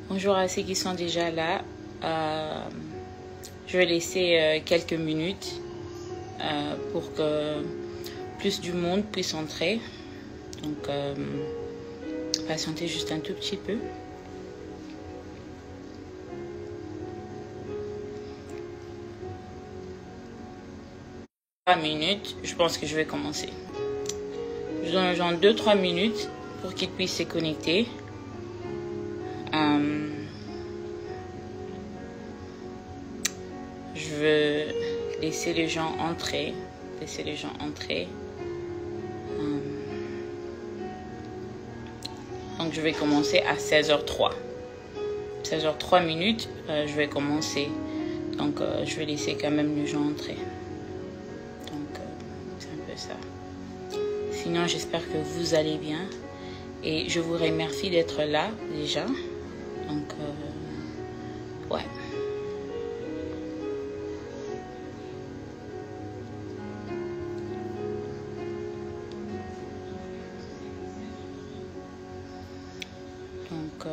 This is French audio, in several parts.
Bonjour à ceux qui sont déjà là. Je vais laisser quelques minutes pour que plus du monde puisse entrer. Donc, patientez juste un tout petit peu. Minutes, je pense que je vais commencer. Je donne genre 2-3 minutes pour qu'ils puissent se connecter. Je veux laisser les gens entrer. Donc je vais commencer à 16h03. 16h03 minutes, je vais commencer. Donc je vais laisser quand même les gens entrer. Donc c'est un peu ça. Sinon j'espère que vous allez bien. Et je vous remercie d'être là déjà. Donc ouais. Donc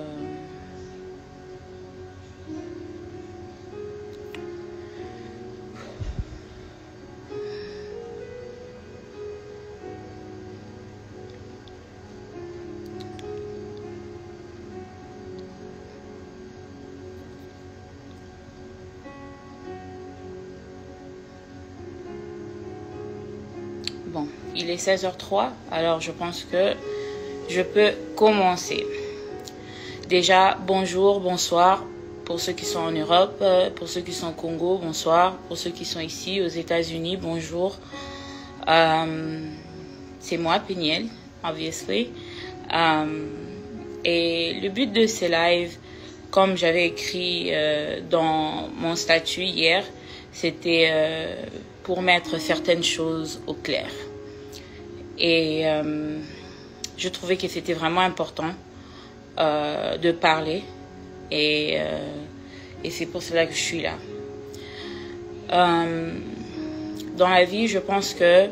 bon, il est 16h03, alors je pense que je peux commencer. Déjà, bonjour, bonsoir pour ceux qui sont en Europe, pour ceux qui sont au Congo, bonsoir. Pour ceux qui sont ici aux États-Unis, bonjour. C'est moi, Peniel, obviously. Et le but de ces lives, comme j'avais écrit dans mon statut hier, c'était pour mettre certaines choses au clair. Et je trouvais que c'était vraiment important de parler et c'est pour cela que je suis là. Dans la vie, je pense que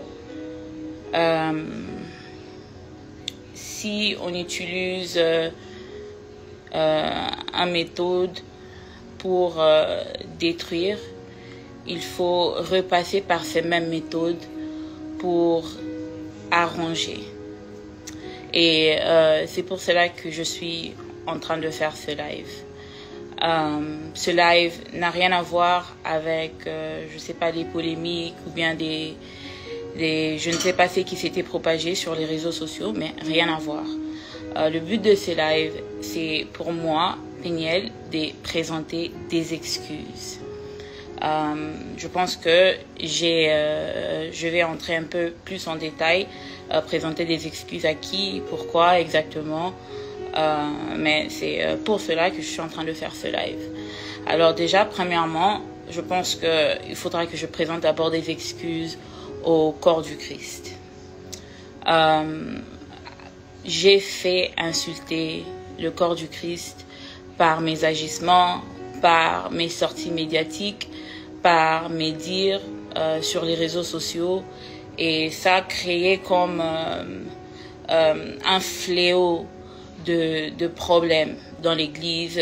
si on utilise une méthode pour détruire, il faut repasser par ces mêmes méthodes pour arranger. Et c'est pour cela que je suis en train de faire ce live. Ce live n'a rien à voir avec, je sais pas, des polémiques ou bien je ne sais pas ce qui s'était propagé sur les réseaux sociaux, mais rien à voir. Le but de ce live, c'est pour moi, Peniel, de présenter des excuses. Je pense que je vais entrer un peu plus en détail, présenter des excuses à qui, pourquoi exactement, mais c'est pour cela que je suis en train de faire ce live. Alors déjà, premièrement, je pense qu'il faudra que je présente d'abord des excuses au corps du Christ. J'ai fait insulter le corps du Christ par mes agissements, par mes sorties médiatiques, par mes dires sur les réseaux sociaux, et ça a créé comme un fléau de problèmes dans l'église,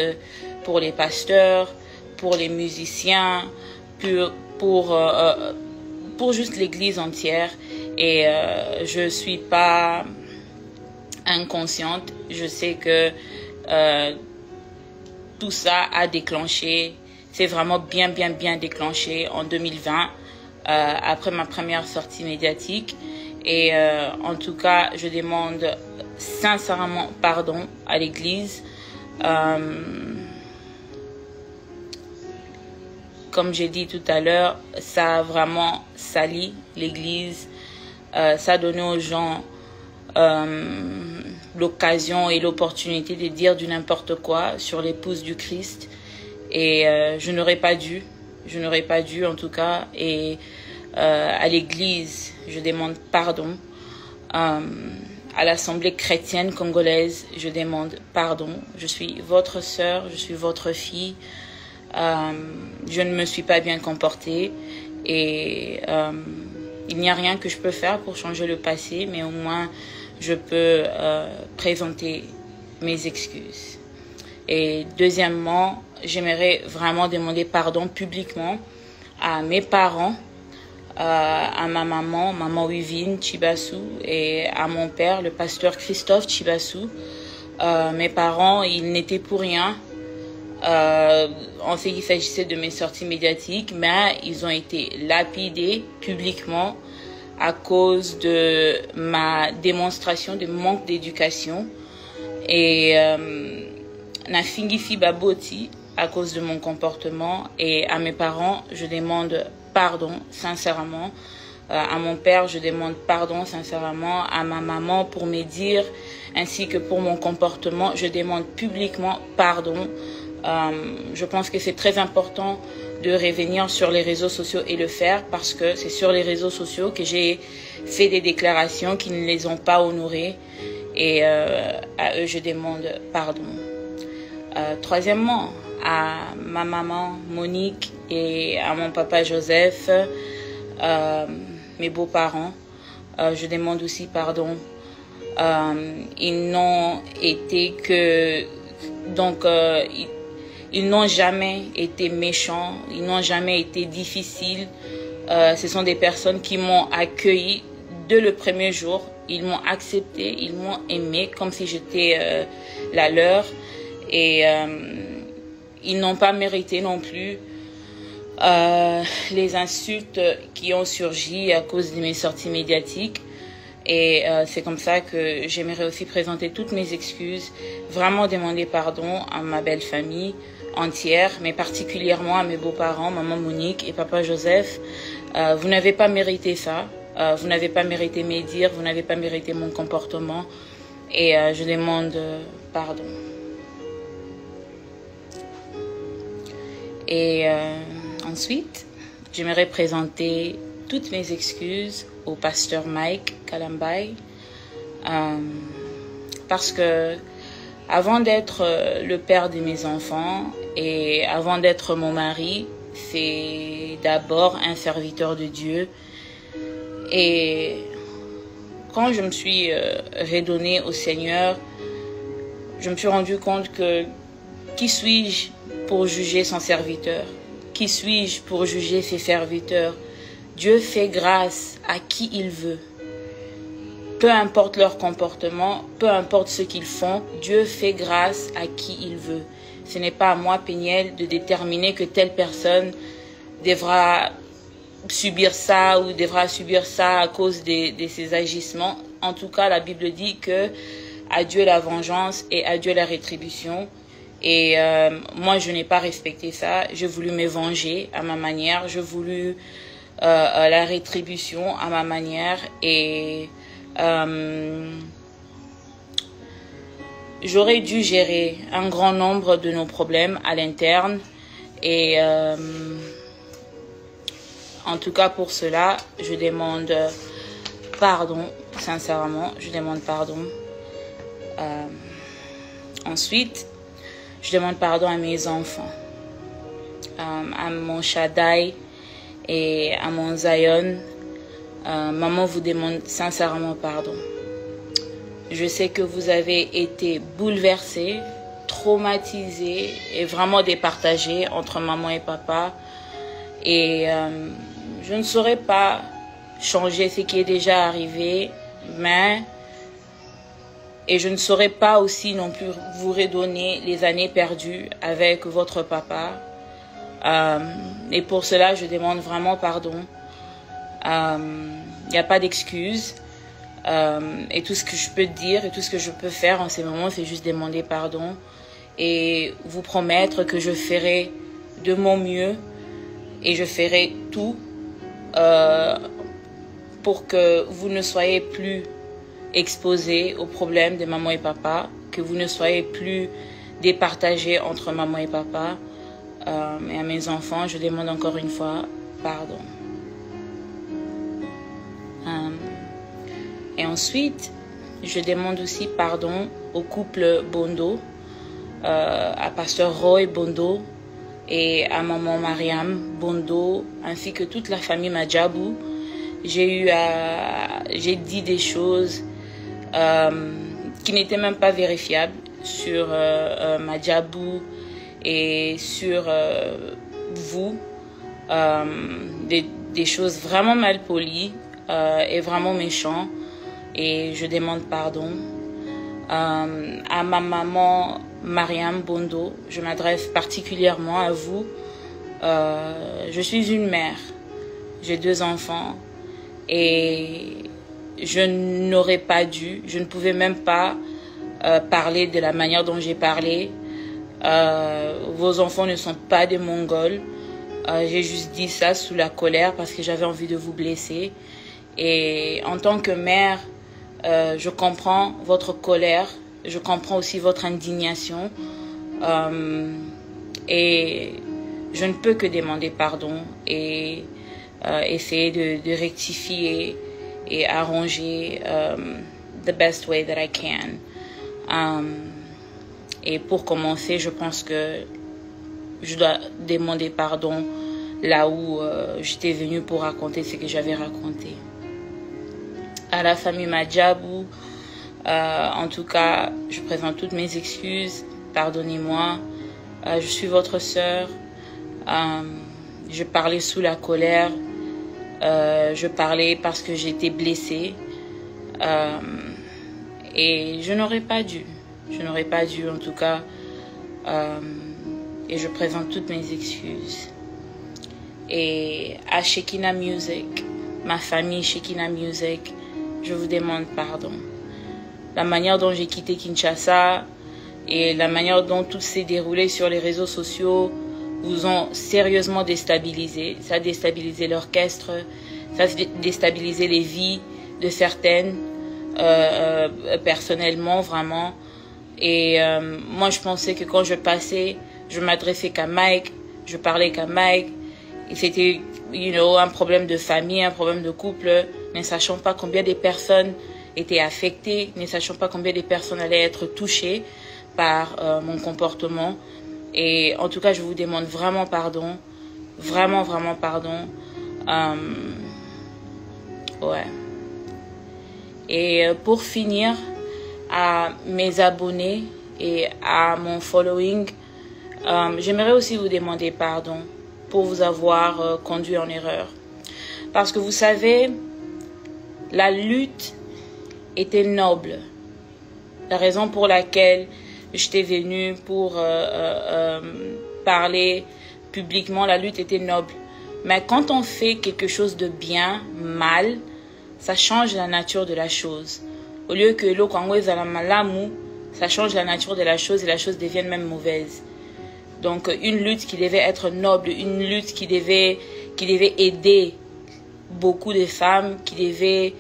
pour les pasteurs, pour les musiciens, pour juste l'église entière. Et je suis pas inconsciente, je sais que tout ça a déclenché, c'est vraiment bien déclenché en 2020, après ma première sortie médiatique. Et en tout cas, je demande sincèrement pardon à l'église. Comme j'ai dit tout à l'heure, ça a vraiment sali l'église. Ça a donné aux gens l'occasion et l'opportunité de dire du n'importe quoi sur l'épouse du Christ. Et je n'aurais pas dû en tout cas. Et à l'église, je demande pardon. à l'Assemblée chrétienne congolaise, je demande pardon. Je suis votre sœur, je suis votre fille. Je ne me suis pas bien comportée et il n'y a rien que je peux faire pour changer le passé, mais au moins je peux présenter mes excuses. Et deuxièmement, j'aimerais vraiment demander pardon publiquement à mes parents, à ma maman Wivine Chibassou, et à mon père, le pasteur Christophe Chibassou. Mes parents, ils n'étaient pour rien en ce qui s'agissait de mes sorties médiatiques, mais ils ont été lapidés publiquement à cause de ma démonstration de manque d'éducation et Nafingifi Baboti à cause de mon comportement. Et à mes parents, je demande pardon sincèrement. À mon père, je demande pardon sincèrement. À ma maman pour mes dires ainsi que pour mon comportement, je demande publiquement pardon. Je pense que c'est très important de revenir sur les réseaux sociaux et le faire parce que c'est sur les réseaux sociaux que j'ai fait des déclarations qui ne les ont pas honorées et à eux je demande pardon. Troisièmement, à ma maman Monique et à mon papa Joseph, mes beaux-parents, je demande aussi pardon. Ils n'ont été que... Donc, ils n'ont jamais été méchants, ils n'ont jamais été difficiles. Ce sont des personnes qui m'ont accueilli dès le premier jour. Ils m'ont accepté, ils m'ont aimé comme si j'étais la leur. Et ils n'ont pas mérité non plus les insultes qui ont surgi à cause de mes sorties médiatiques. Et c'est comme ça que j'aimerais aussi présenter toutes mes excuses, vraiment demander pardon à ma belle famille entière, mais particulièrement à mes beaux-parents, maman Monique et papa Joseph. Vous n'avez pas mérité ça, vous n'avez pas mérité mes dires, vous n'avez pas mérité mon comportement et je demande pardon. Et ensuite, j'aimerais présenter toutes mes excuses au pasteur Mike Kalambay parce que avant d'être le père de mes enfants et avant d'être mon mari, c'est d'abord un serviteur de Dieu. Et quand je me suis redonnée au Seigneur, je me suis rendu compte que qui suis-je pour juger son serviteur? Qui suis-je pour juger ses serviteurs? Dieu fait grâce à qui il veut. Peu importe leur comportement, peu importe ce qu'ils font, Dieu fait grâce à qui il veut. Ce n'est pas à moi, Péniel, de déterminer que telle personne devra subir ça ou devra subir ça à cause de ses agissements. En tout cas, la Bible dit que à Dieu la vengeance et à Dieu la rétribution. Et moi, je n'ai pas respecté ça. J'ai voulu me venger à ma manière. J'ai voulu la rétribution à ma manière. Et j'aurais dû gérer un grand nombre de nos problèmes à l'interne. Et en tout cas, pour cela, je demande pardon, sincèrement. Je demande pardon. Ensuite, je demande pardon à mes enfants, à mon Shaddai et à mon Zion. Maman vous demande sincèrement pardon. Je sais que vous avez été bouleversés, traumatisés et vraiment départagés entre maman et papa. Et je ne saurais pas changer ce qui est déjà arrivé, mais... Et je ne saurais pas aussi non plus vous redonner les années perdues avec votre papa. Et pour cela, je demande vraiment pardon. Il n'y a pas d'excuse. Et tout ce que je peux dire et tout ce que je peux faire en ces moments, c'est juste demander pardon. Et vous promettre que je ferai de mon mieux. Et je ferai tout pour que vous ne soyez plus exposés aux problèmes de maman et papa, que vous ne soyez plus départagés entre maman et papa. Et à mes enfants, je demande encore une fois pardon. Et ensuite, Je demande aussi pardon au couple Bondo, à Pasteur Roy Bondo et à maman Mariam Bondo, ainsi que toute la famille Madjabou. J'ai dit des choses qui n'étaient même pas vérifiables sur Madjabou et sur vous, des choses vraiment mal polies et vraiment méchantes, et je demande pardon. À ma maman Mariam Bondo, je m'adresse particulièrement à vous. Je suis une mère, j'ai 2 enfants et je n'aurais pas dû, je ne pouvais même pas parler de la manière dont j'ai parlé. Vos enfants ne sont pas des Mongols. J'ai juste dit ça sous la colère parce que j'avais envie de vous blesser. Et en tant que mère, je comprends votre colère, je comprends aussi votre indignation. Et je ne peux que demander pardon et essayer de rectifier et arranger the best way that I can. Et pour commencer, je pense que je dois demander pardon là où j'étais venue pour raconter ce que j'avais raconté. À la famille Madjabou, en tout cas, je présente toutes mes excuses. Pardonnez-moi. Je suis votre sœur. Je parlais sous la colère. Je parlais parce que j'étais blessée. Et je n'aurais pas dû. Je n'aurais pas dû, en tout cas. Et je présente toutes mes excuses. Et à Shekinah Music, ma famille Shekinah Music, je vous demande pardon. La manière dont j'ai quitté Kinshasa et la manière dont tout s'est déroulé sur les réseaux sociaux vous ont sérieusement déstabilisé. Ça a déstabilisé l'orchestre, ça a déstabilisé les vies de certaines, personnellement, vraiment. Et moi, je pensais que quand je passais, je m'adressais qu'à Mike, je parlais qu'à Mike. Et c'était, un problème de famille, un problème de couple, ne sachant pas combien de personnes étaient affectées, ne sachant pas combien de personnes allaient être touchées par mon comportement. Et en tout cas, je vous demande vraiment pardon. Vraiment, vraiment pardon. Ouais. Et pour finir, à mes abonnés et à mon following, j'aimerais aussi vous demander pardon pour vous avoir conduit en erreur. Parce que vous savez, la lutte était noble. La raison pour laquelle j'étais venue pour parler publiquement, la lutte était noble. Mais quand on fait quelque chose de bien, mal, ça change la nature de la chose. Au lieu que l'eau kangwez à la malamu, ça change la nature de la chose et la chose devient même mauvaise. Donc une lutte qui devait être noble, une lutte qui devait aider beaucoup de femmes, qui devait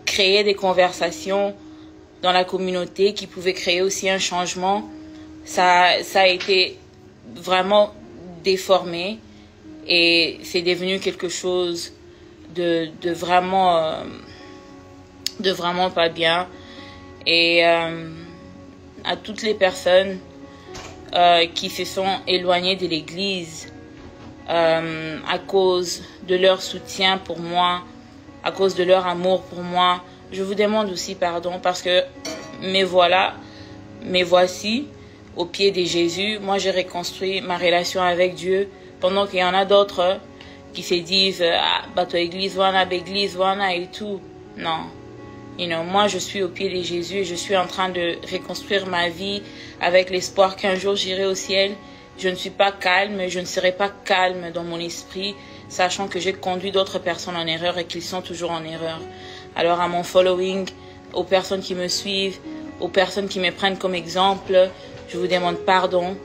créer des conversations dans la communauté, qui pouvait créer aussi un changement, ça a été vraiment déformé et c'est devenu quelque chose de vraiment pas bien. Et à toutes les personnes qui se sont éloignées de l'église à cause de leur soutien pour moi, à cause de leur amour pour moi, je vous demande aussi pardon parce que me voici au pied de Jésus. Moi, j'ai reconstruit ma relation avec Dieu pendant qu'il y en a d'autres qui se disent bateau église wana et tout. Non. Moi, je suis au pied de Jésus et je suis en train de reconstruire ma vie avec l'espoir qu'un jour j'irai au ciel. Je ne suis pas calme, je ne serai pas calme dans mon esprit, sachant que j'ai conduit d'autres personnes en erreur et qu'ils sont toujours en erreur. Alors à mon following, aux personnes qui me suivent, aux personnes qui me prennent comme exemple, je vous demande pardon.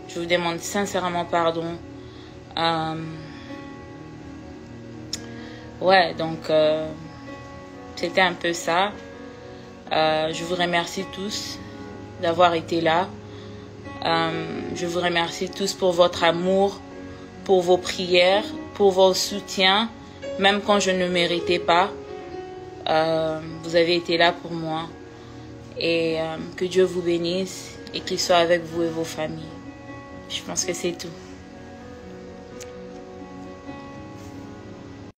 Je vous demande sincèrement pardon. Ouais, donc c'était un peu ça. Je vous remercie tous d'avoir été là. Je vous remercie tous pour votre amour, pour vos prières, pour vos soutiens, même quand je ne méritais pas. Vous avez été là pour moi. Et que Dieu vous bénisse et qu'il soit avec vous et vos familles. Je pense que c'est tout.